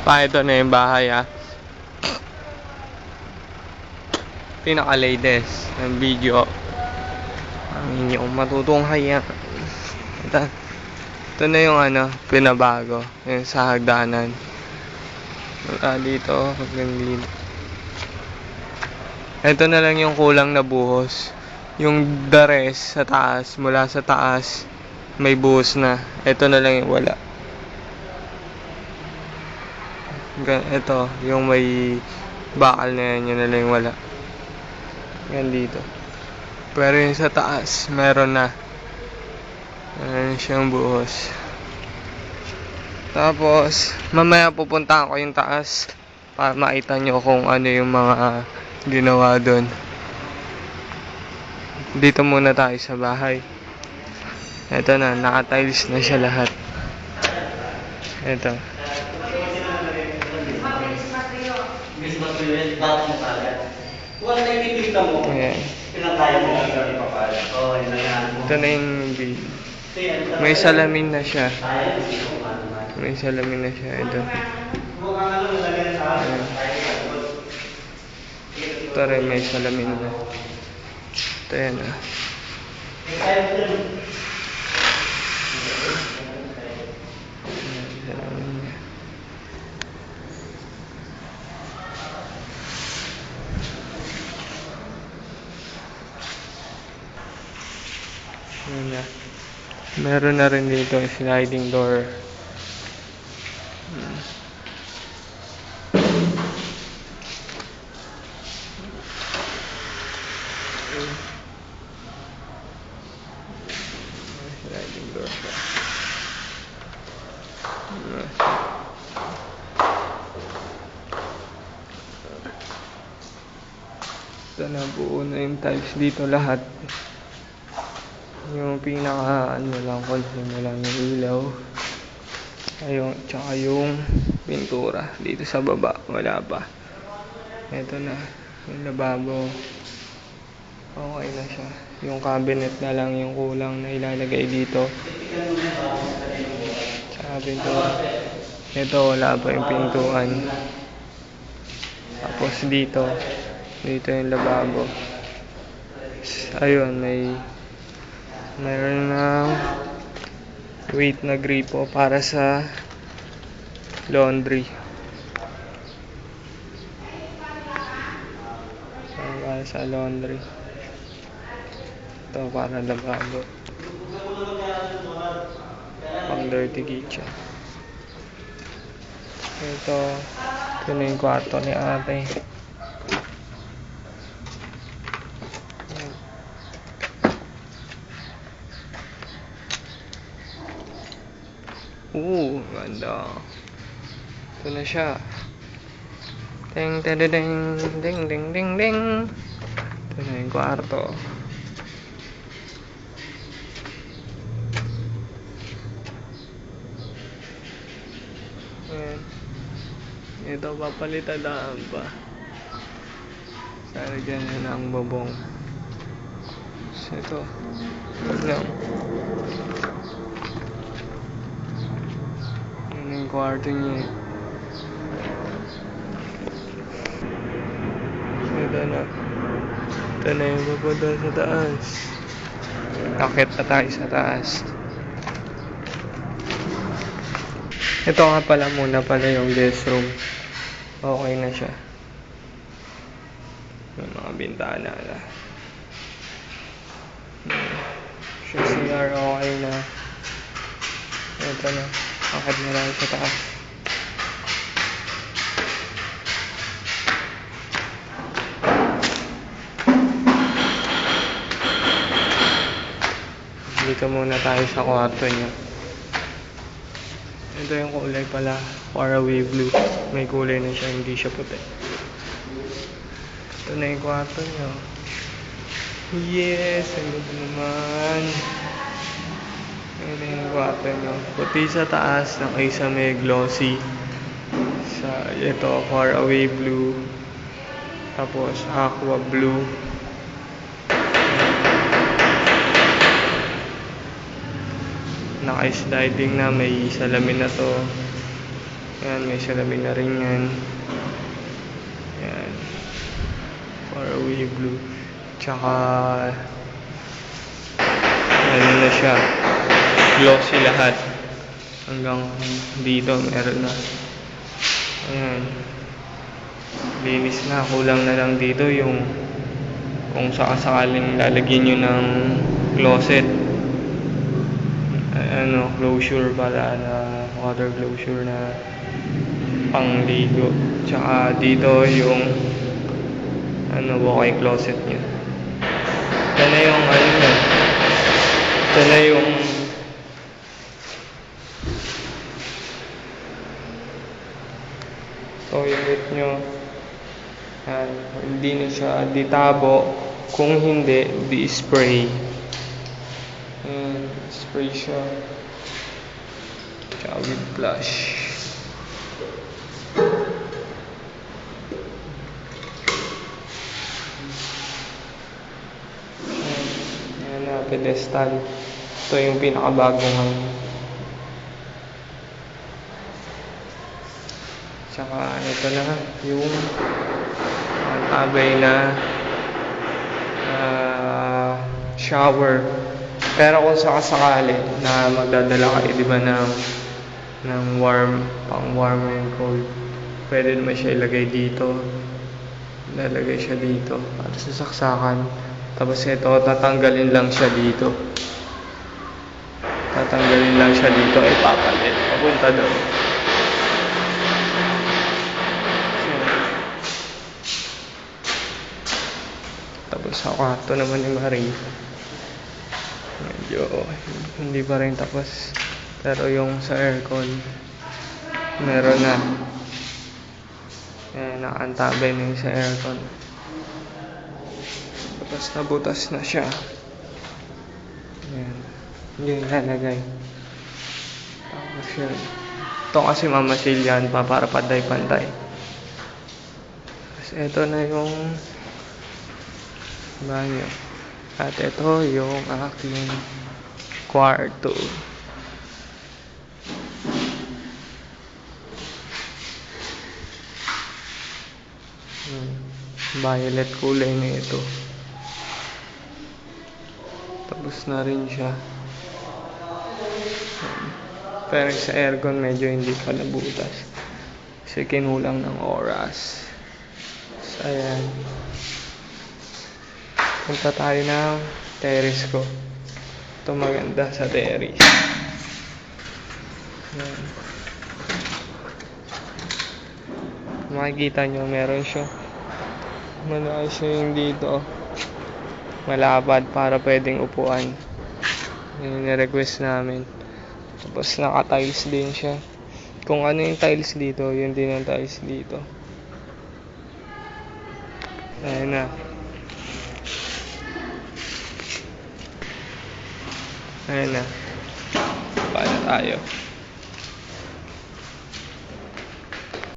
Ito na yung bahay pinaka-latest ng video ang inyong matutunghayan. Ito na yung pinabago yung sa hagdanan dito hanggang dito. Ito na lang yung kulang na buhos. Yung the rest sa taas, mula sa taas may buhos na. Ito na lang yung wala. Ito yung may bakal na yan, yun na lang yung wala. Yan dito. Pero yung sa taas meron na. Ayan siyang buhos. Tapos mamaya pupuntahan ko yung taas para makita nyo kung ano yung mga ginawa doon. Dito muna tayo sa bahay. Ito na, naka-tiles na siya lahat. Ito. Ayan. Ito na yung bill. May salamin na siya. May salamin na siya. Ito. Ayan. Ito rin may salamin na. Ito yan Meron na rin dito sliding door. Sliding door pa. Ito na, buo na yung tiles dito lahat. Yung pinaka lang, konsin mo lang yung ilaw. Ayun, tsaka yung pintura dito sa baba, wala pa. Ito na, yung lababo. Okay na siya. Yung cabinet na lang yung kulang na ilalagay dito. Tsaka pintura. Ito, wala pa yung pintuan. Tapos dito yung lababo. Ayun, mayroon ng weight na gripo para sa laundry. Para sa laundry. Ito para lababo. Pang dirty kitchen. Ito na yung kwarto ni ate. Ganda. Ito na siya. Ding ding ding ding ding ding ding. Ito na yung kwarto. Ayan. Ito papalitan pa. Sana ganyan ang bobong. So ito lang. Yung kwarto niya. Ito na yung papunta sa taas. Akit na tayo sa taas. Ito nga pala muna yung guest room. Okay na siya. May mga bintana na. Siya CR okay na. Ito na. Akit na lang sa taas. Dito muna tayo sa kwarto niya. Ito yung kulay pala, faraway blue. May kulay na siya, hindi siya puti. Ito na yung kwarto niya. Yes, ang ganda naman. Ito yung kwarto niya. Puti sa taas, nakaisa may glossy. Ito, faraway blue. Tapos, aqua blue. Naka-sliding na, may salamin na to. Ayan, may salamin na rin yan. Ayan. Faraway blue. Tsaka ano na siya, glossy lahat. Hanggang dito meron na. Ayan. Linis na. Kulang na lang dito yung kung sakasakaling lalagyan nyo ng closet. Closure para na water closure na pangligo. Tsaka dito yung walk-in closet nyo. Ito na yung ito na yung toilet nyo. Hindi na siya ditabo. Kung hindi, di-spray. Spray siya. Tsaka with flush. Ayan na, pedestal. Ito yung pinakabagong ngayon. Tsaka ito na yung tabay na shower. Pero kung sakasakali na magdadala kayo, di ba, ng warm, pang warm and cold, pwede naman siya ilagay dito. Lalagay siya dito para sa saksakan. Tapos ito, tatanggalin lang siya dito. Papalit. Papunta doon. Tapos sa kwarto naman ni Marie, medyo hindi pa rin tapos. Pero yung sa aircon, meron na. Nakaantabay na yung sa aircon. Tapos nabutas na siya. Ayan. Yung lalagay. Tapos yun. Ito kasi mamasil yan pa para pantay-pantay. Tapos ito na yung banyo. At ito yung aking kwarto. Violet kulay na ito. Tapos na rin siya. Pero sa aircon medyo hindi pa nabutas. Kasi kinulang ng oras. So ayan. Punta tayo ng terrace ko. Ito maganda sa terrace. Ayan. Makikita nyo meron siya. Malaki siya yung dito. Malapad para pwedeng upuan. Yung ni-request namin. Tapos naka-tiles din siya. Kung ano yung tiles dito, yun din ang tiles dito. Ayan na. Ayan na. Paano tayo?